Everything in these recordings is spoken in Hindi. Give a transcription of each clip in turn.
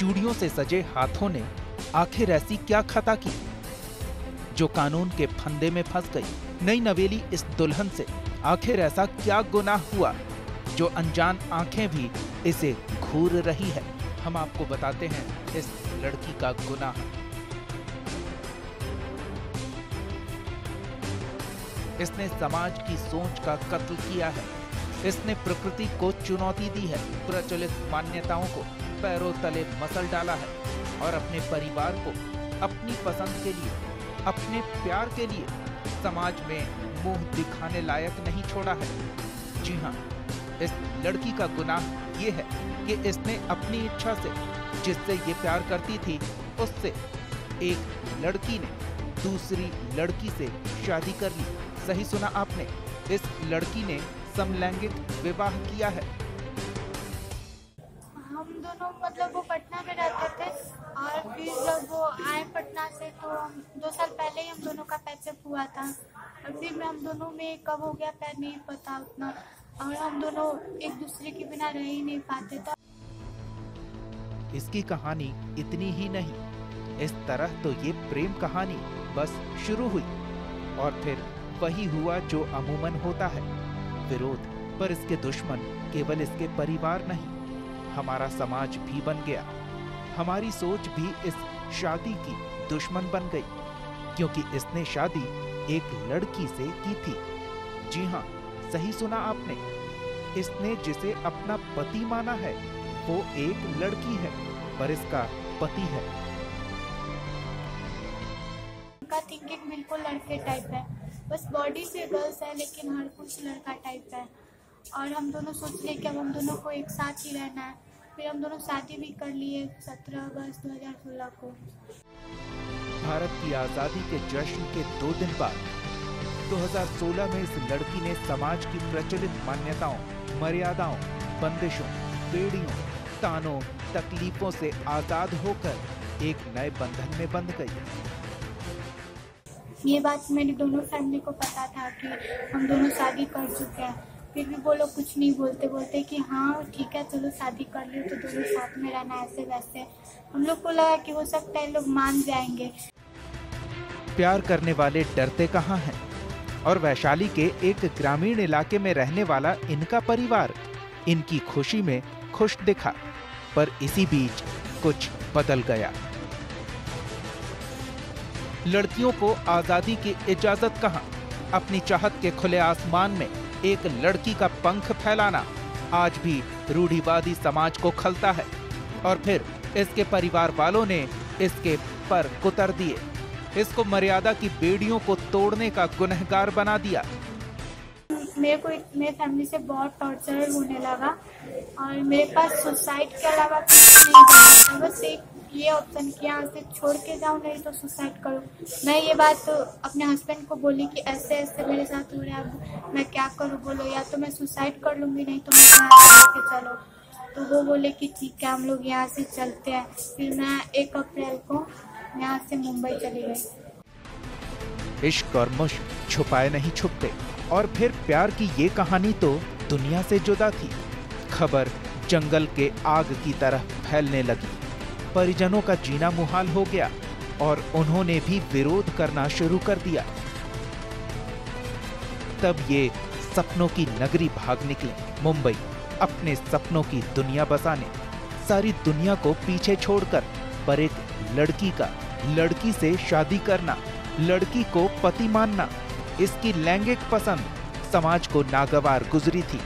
चूड़ियों से सजे हाथों ने आखिर ऐसी क्या खता की जो कानून के फंदे में फंस गई। नई नवेली इस दुल्हन से आखिर ऐसा क्या गुनाह हुआ जो अनजान आंखें भी इसे घूर रही है। हम आपको बताते हैं इस लड़की का गुनाह। इसने समाज की सोच का कत्ल किया है। इसने प्रकृति को चुनौती दी है, प्रचलित मान्यताओं को पैरों तले मसल डाला है और अपने परिवार को अपनी पसंद के लिए, अपने प्यार के लिए समाज में मुंह दिखाने लायक नहीं छोड़ा है। जी हाँ, इस लड़की का गुनाह ये है कि इसने अपनी इच्छा से जिससे ये प्यार करती थी उससे एक लड़की ने दूसरी लड़की से शादी कर ली। सही सुना आपने, इस लड़की ने समलैंगिक विवाह किया है। हम दोनों मतलब वो पटना में रहते थे और फिर जब वो आए पटना से तो हम 2 साल पहले ही हम दोनों का पैचअप हुआ था और फिर हम दोनों में कब हो गया पैर नहीं पता उतना, और हम दोनों एक दूसरे के बिना रह ही नहीं पाते थे। इसकी कहानी इतनी ही नहीं, इस तरह तो ये प्रेम कहानी बस शुरू हुई और फिर वही हुआ जो अमूमन होता है, विरोध। पर इसके दुश्मन केवल इसके परिवार नहीं, हमारा समाज भी बन गया। हमारी सोच भी इस शादी की दुश्मन बन गई क्योंकि इसने शादी एक लड़की से की थी। जी हाँ, सही सुना आपने, इसने जिसे अपना पति माना है वो एक लड़की है पर इसका पति है। उनका थिंकिंग बिल्कुल लड़के टाइप है, बस बॉडी से गर्ल्स है लेकिन हर कुछ लड़का टाइप है। और हम दोनों सोच लिए कि अब हम दोनों को एक साथ ही रहना है। फिर हम दोनों शादी भी कर लिए 17 अगस्त 2016 को। भारत की आजादी के जश्न के 2 दिन बाद 2016 में इस लड़की ने समाज की प्रचलित मान्यताओं, मर्यादाओं, बंदिशों, बेड़ियों, तानों, तकलीफों से आजाद होकर एक नए बंधन में बंध गई। ये बात मेरी दोनों फैमिली को पता था कि हम दोनों शादी कर चुके हैं, फिर भी वो लोग कुछ नहीं बोलते कि हाँ ठीक है चलो शादी कर लियो तो दोनों साथ में रहना ऐसे वैसे। हम लोग को लगा कि हो सकता है लोग मान जाएंगे। प्यार करने वाले डरते कहाँ हैं? और वैशाली के एक ग्रामीण इलाके में रहने वाला इनका परिवार इनकी खुशी में खुश दिखा, पर इसी बीच कुछ बदल गया। लड़कियों को आजादी की इजाजत कहाँ? अपनी चाहत के खुले आसमान में एक लड़की का पंख फैलाना आज भी रूढ़िवादी समाज को खलता है और फिर इसके परिवार वालों ने इसके पर कुतर दिए। इसको मर्यादा की बेड़ियों को तोड़ने का गुनहगार बना दिया। मेरे फैमिली से बहुत टॉर्चर होने लगा और मेरे पास सुसाइड के अलावा कुछ नहीं था। बस एक ये ऑप्शन कि यहाँ से छोड़ के जाऊँ नहीं तो सुसाइड करूँ। मैं ये बात अपने हस्बैंड को बोली कि ऐसे ऐसे मेरे साथ हो रहा है, मैं क्या करूँ बोलो, या तो मैं सुसाइड कर लूँगी नहीं तो मैं यहाँ से लेके चलो। तो वो बोले कि ठीक है हम लोग यहाँ से चलते हैं। फिर मैं 1 अप्रैल को यहाँ से मुंबई चली गई। इश्क और मुश्क छुपाए नहीं छुपते और फिर प्यार की ये कहानी तो दुनिया से जुदा थी। खबर जंगल के आग की तरह फैलने लगी। परिजनों का जीना मुहाल हो गया और उन्होंने भी विरोध करना शुरू कर दिया। तब ये सपनों की नगरी भाग निकले मुंबई, अपने सपनों की दुनिया बसाने। सारी दुनिया को पीछे छोड़कर पर एक लड़की का लड़की से शादी करना, लड़की को पति मानना, इसकी लैंगिक पसंद समाज को नागवार गुजरी थी।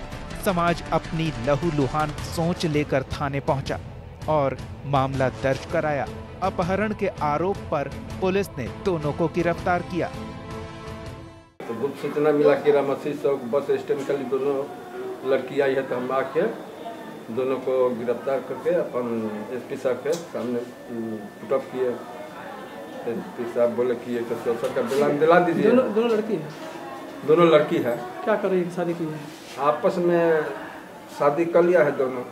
समाज अपनी लहूलुहान सोच लेकर थाने पहुंचा और मामला दर्ज कराया। अपहरण के आरोप पर पुलिस ने दोनों को गिरफ्तार किया। तो गुप्त सूचना मिला कि रामसी चौक बस स्टैंड के लिए दोनों लड़की आई है, तो हम आके दोनों को गिरफ्तार करके अपन एसपी साहब के सामने पुटअप किए। एसपी साहब बोले कि ये तो सोशल का दिला दीजिए। दोनों लड़की है? दोनों लड़की है। क्या कर रही है? शादी की है? आपस में शादी कर लिया है दोनों।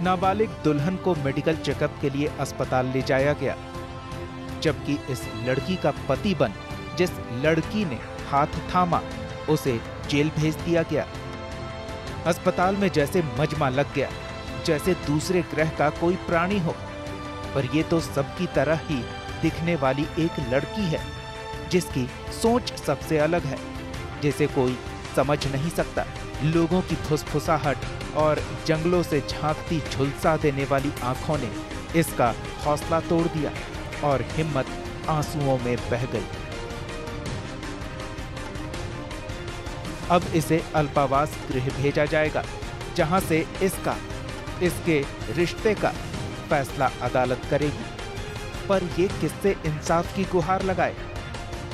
नाबालिग दुल्हन को मेडिकल चेकअप के लिए अस्पताल ले जाया गया, जबकि इस लड़की का पति बन जिस लड़की ने हाथ थामा उसे जेल भेज दिया गया। अस्पताल में जैसे मजमा लग गया। जैसे दूसरे ग्रह का कोई प्राणी हो, पर ये तो सबकी तरह ही दिखने वाली एक लड़की है जिसकी सोच सबसे अलग है, जिसे कोई समझ नहीं सकता। लोगों की फुसफुसाहट और जंगलों से झांकती झुलसा देने वाली आंखों ने इसका हौसला तोड़ दिया और हिम्मत आंसुओं में बह गई। अब इसे अल्पावास गृह भेजा जाएगा, जहां से इसके रिश्ते का फैसला अदालत करेगी। पर ये किससे इंसाफ की गुहार लगाए?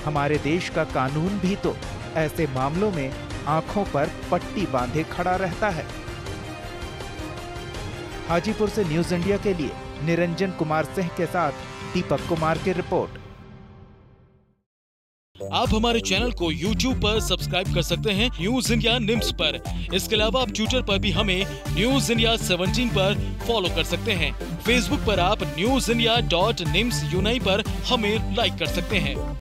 हमारे देश का कानून भी तो ऐसे मामलों में आंखों पर पट्टी बांधे खड़ा रहता है। हाजीपुर से न्यूज़ इंडिया के लिए निरंजन कुमार सिंह के साथ दीपक कुमार की रिपोर्ट। आप हमारे चैनल को YouTube पर सब्सक्राइब कर सकते हैं न्यूज़ इंडिया निम्स पर। इसके अलावा आप ट्विटर पर भी हमें न्यूज़ इंडिया 17 पर फॉलो कर सकते हैं। फेसबुक पर आप newsindia.nimsUnai पर हमें लाइक कर सकते हैं।